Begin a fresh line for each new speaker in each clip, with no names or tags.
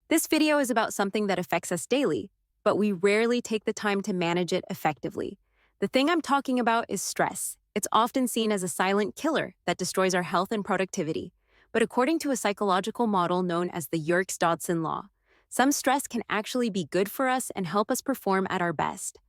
This video is about something that affects us daily, but we rarely take the time to manage it effectively. The thing I'm talking about is stress. It's often seen as a silent killer that destroys our health and productivity. But according to a psychological model known as the yerkes-dodson law, some stress can actually be good for us and help us perform at our best.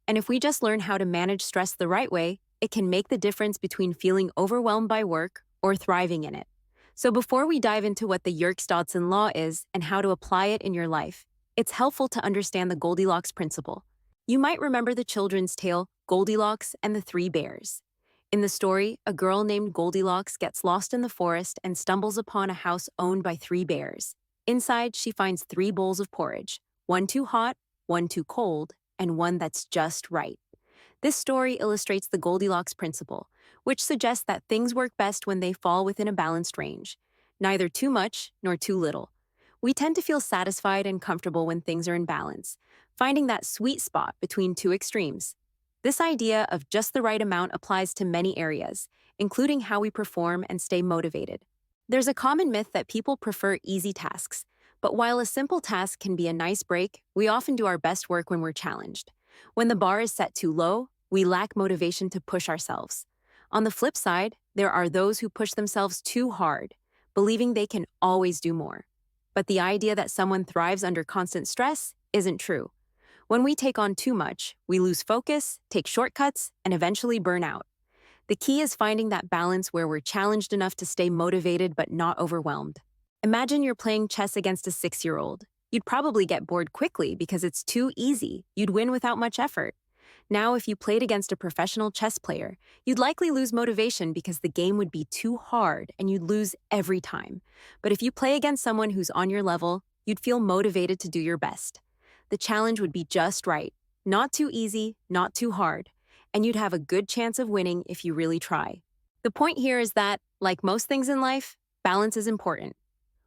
And if we just learn how to manage stress the right way, it can make the difference between feeling overwhelmed by work or thriving in it. So before we dive into what the yerkes-dodson law is and how to apply it in your life, it's helpful to understand the Goldilocks principle. You might remember the children's tale, Goldilocks and the Three Bears. In the story, a girl named Goldilocks gets lost in the forest and stumbles upon a house owned by three bears. Inside, she finds three bowls of porridge, one too hot, one too cold, and one that's just right. This story illustrates the Goldilocks principle, which suggests that things work best when they fall within a balanced range, neither too much nor too little. We tend to feel satisfied and comfortable when things are in balance, finding that sweet spot between two extremes. This idea of just the right amount applies to many areas, including how we perform and stay motivated. There's a common myth that people prefer easy tasks, but while a simple task can be a nice break, we often do our best work when we're challenged. When the bar is set too low, we lack motivation to push ourselves. On the flip side, there are those who push themselves too hard, believing they can always do more. But the idea that someone thrives under constant stress isn't true. When we take on too much, we lose focus, take shortcuts, and eventually burn out. The key is finding that balance where we're challenged enough to stay motivated but not overwhelmed. Imagine you're playing chess against a 6-year-old. You'd probably get bored quickly because it's too easy. You'd win without much effort. Now, if you played against a professional chess player, you'd likely lose motivation because the game would be too hard and you'd lose every time. But if you play against someone who's on your level, you'd feel motivated to do your best. The challenge would be just right, not too easy, not too hard, and you'd have a good chance of winning if you really try. The point here is that, like most things in life, balance is important.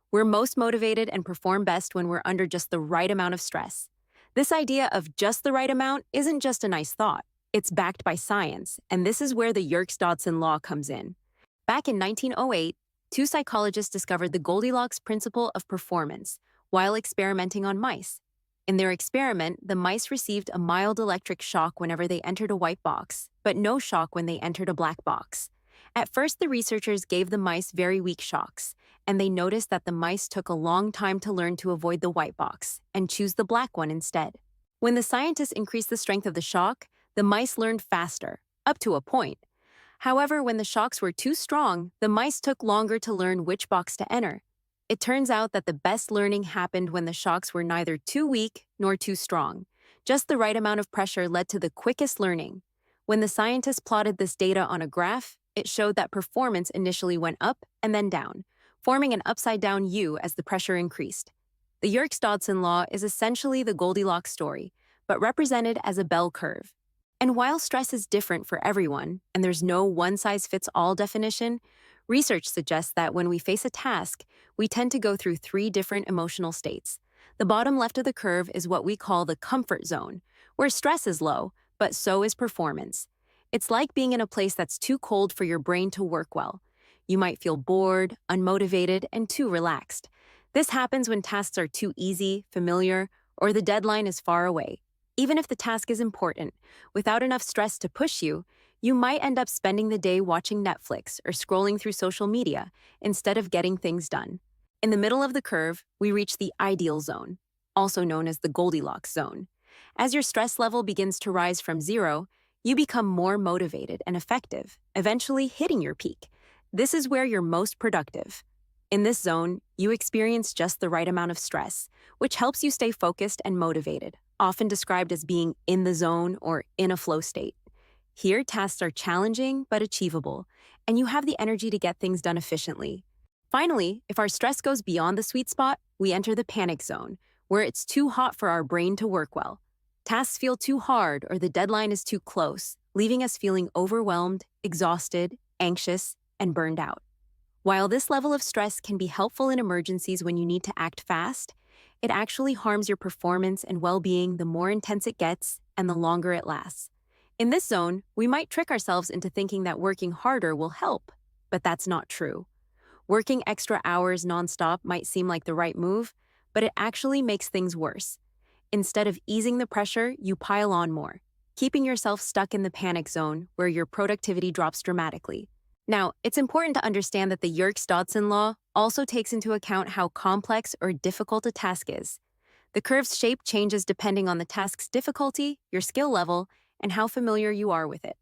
We're most motivated and perform best when we're under just the right amount of stress. This idea of just the right amount isn't just a nice thought. It's backed by science, and this is where the Yerkes-Dodson law comes in. Back in 1908, two psychologists discovered the Goldilocks principle of performance while experimenting on mice. In their experiment, the mice received a mild electric shock whenever they entered a white box, but no shock when they entered a black box. At first, the researchers gave the mice very weak shocks, and they noticed that the mice took a long time to learn to avoid the white box and choose the black one instead. When the scientists increased the strength of the shock, the mice learned faster, up to a point. However, when the shocks were too strong, the mice took longer to learn which box to enter. It turns out that the best learning happened when the shocks were neither too weak nor too strong. Just the right amount of pressure led to the quickest learning. When the scientists plotted this data on a graph, it showed that performance initially went up and then down, forming an upside-down U as the pressure increased. The Yerkes-Dodson law is essentially the Goldilocks story, but represented as a bell curve. And while stress is different for everyone, and there's no one-size-fits-all definition, research suggests that when we face a task, we tend to go through 3 different emotional states. The bottom left of the curve is what we call the comfort zone, where stress is low, but so is performance. It's like being in a place that's too cold for your brain to work well. You might feel bored, unmotivated, and too relaxed. This happens when tasks are too easy, familiar, or the deadline is far away. Even if the task is important, without enough stress to push you, you might end up spending the day watching Netflix or scrolling through social media instead of getting things done. In the middle of the curve, we reach the ideal zone, also known as the Goldilocks zone. As your stress level begins to rise from 0, you become more motivated and effective, eventually hitting your peak. This is where you're most productive. In this zone, you experience just the right amount of stress, which helps you stay focused and motivated, often described as being in the zone or in a flow state. Here, tasks are challenging but achievable, and you have the energy to get things done efficiently. Finally, if our stress goes beyond the sweet spot, we enter the panic zone, where it's too hot for our brain to work well. Tasks feel too hard or the deadline is too close, leaving us feeling overwhelmed, exhausted, anxious, and burned out. While this level of stress can be helpful in emergencies when you need to act fast, it actually harms your performance and well-being the more intense it gets and the longer it lasts. In this zone, we might trick ourselves into thinking that working harder will help, but that's not true. Working extra hours nonstop might seem like the right move, but it actually makes things worse. Instead of easing the pressure, you pile on more, keeping yourself stuck in the panic zone where your productivity drops dramatically. Now, it's important to understand that the yerkes-dodson law also takes into account how complex or difficult a task is. The curve's shape changes depending on the task's difficulty, your skill level, and how familiar you are with it.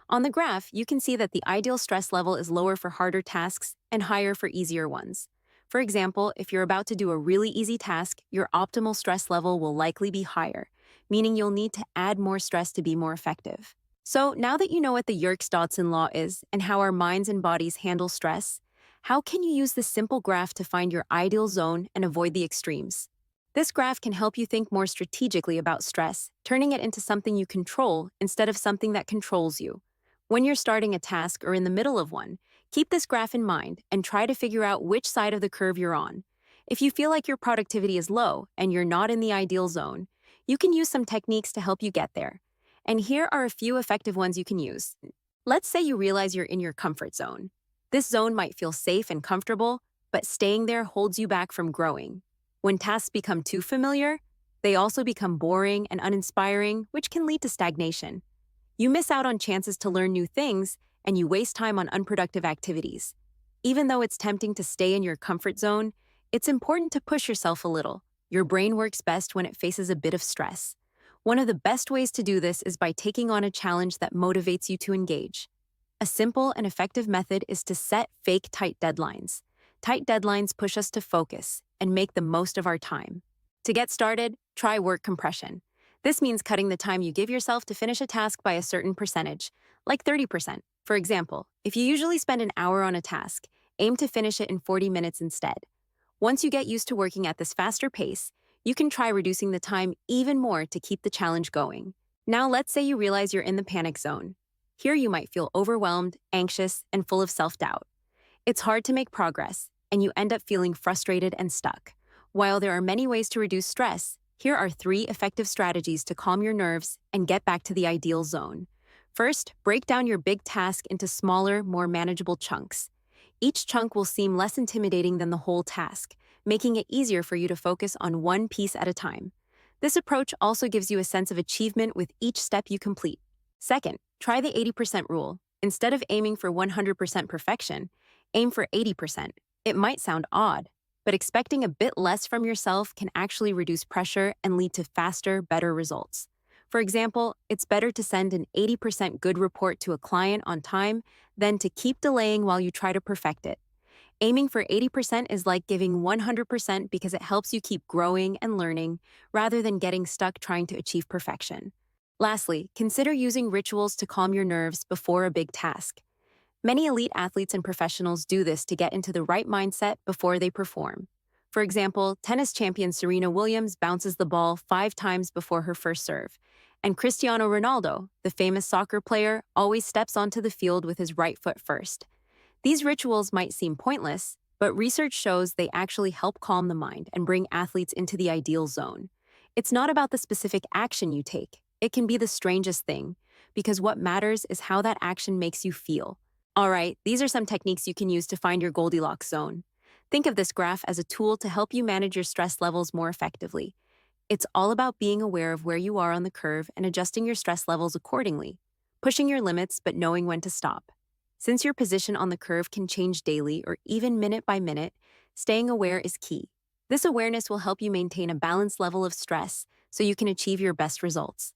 On the graph, you can see that the ideal stress level is lower for harder tasks and higher for easier ones. For example, if you're about to do a really easy task, your optimal stress level will likely be higher, meaning you'll need to add more stress to be more effective. So, now that you know what the Yerkes-Dodson law is and how our minds and bodies handle stress, how can you use this simple graph to find your ideal zone and avoid the extremes? This graph can help you think more strategically about stress, turning it into something you control instead of something that controls you. When you're starting a task or in the middle of one, keep this graph in mind and try to figure out which side of the curve you're on. If you feel like your productivity is low and you're not in the ideal zone, you can use some techniques to help you get there. And here are a few effective ones you can use. Let's say you realize you're in your comfort zone. This zone might feel safe and comfortable, but staying there holds you back from growing. When tasks become too familiar, they also become boring and uninspiring, which can lead to stagnation. You miss out on chances to learn new things, and you waste time on unproductive activities. Even though it's tempting to stay in your comfort zone, it's important to push yourself a little. Your brain works best when it faces a bit of stress. One of the best ways to do this is by taking on a challenge that motivates you to engage. A simple and effective method is to set fake tight deadlines. Tight deadlines push us to focus and make the most of our time. To get started, try work compression. This means cutting the time you give yourself to finish a task by a certain percentage, like 30%. For example, if you usually spend an hour on a task, aim to finish it in 40 minutes instead. Once you get used to working at this faster pace, you can try reducing the time even more to keep the challenge going. Now let's say you realize you're in the panic zone. Here you might feel overwhelmed, anxious, and full of self-doubt. It's hard to make progress, and you end up feeling frustrated and stuck. While there are many ways to reduce stress, here are 3 effective strategies to calm your nerves and get back to the ideal zone. First, break down your big task into smaller, more manageable chunks. Each chunk will seem less intimidating than the whole task, making it easier for you to focus on one piece at a time. This approach also gives you a sense of achievement with each step you complete. Second, try the 80% rule. Instead of aiming for 100% perfection, aim for 80%. It might sound odd, but expecting a bit less from yourself can actually reduce pressure and lead to faster, better results. For example, it's better to send an 80% good report to a client on time than to keep delaying while you try to perfect it. Aiming for 80% is like giving 100% because it helps you keep growing and learning rather than getting stuck trying to achieve perfection. Lastly, consider using rituals to calm your nerves before a big task. Many elite athletes and professionals do this to get into the right mindset before they perform. For example, tennis champion Serena Williams bounces the ball 5 times before her first serve, and Cristiano Ronaldo, the famous soccer player, always steps onto the field with his right foot first. These rituals might seem pointless, but research shows they actually help calm the mind and bring athletes into the ideal zone. It's not about the specific action you take. It can be the strangest thing, because what matters is how that action makes you feel. All right, these are some techniques you can use to find your Goldilocks zone. Think of this graph as a tool to help you manage your stress levels more effectively. It's all about being aware of where you are on the curve and adjusting your stress levels accordingly, pushing your limits but knowing when to stop. Since your position on the curve can change daily or even minute by minute, staying aware is key. This awareness will help you maintain a balanced level of stress so you can achieve your best results.